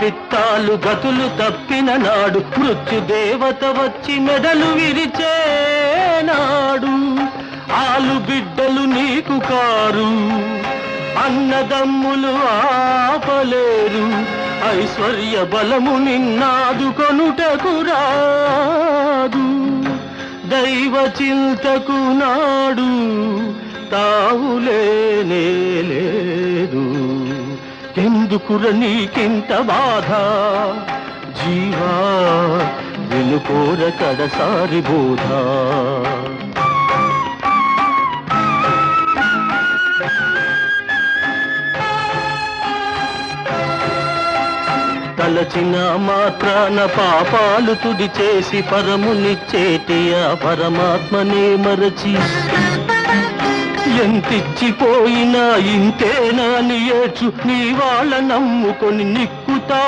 పిత్తాలు గతులు తప్పిన నాడు మృత్యుదేవత వచ్చి మెడలు విరిచేనాడు. ఆలు బిడ్డలు నీకు కారు, అన్నదమ్ములు ఆపలేరు, ఐశ్వర్య బలము నిన్నాదు కొనుటకు రాదు. దైవ చింతకు నాడు తావులేనే లేదు. ఎందుకుర నీకింత బాధ జీవా, వినుకోర కడసారి బోధ. తలచిన మాత్రాన పాపాలు తుడి చేసి పరమునిచ్చేటి ఆ పరమాత్మనే మరచి ఎంతిచ్చిపోయినా ఇంతేనా అని ఏడ్చు. నీ వాళ్ళ నమ్ముకొని నిక్కుతా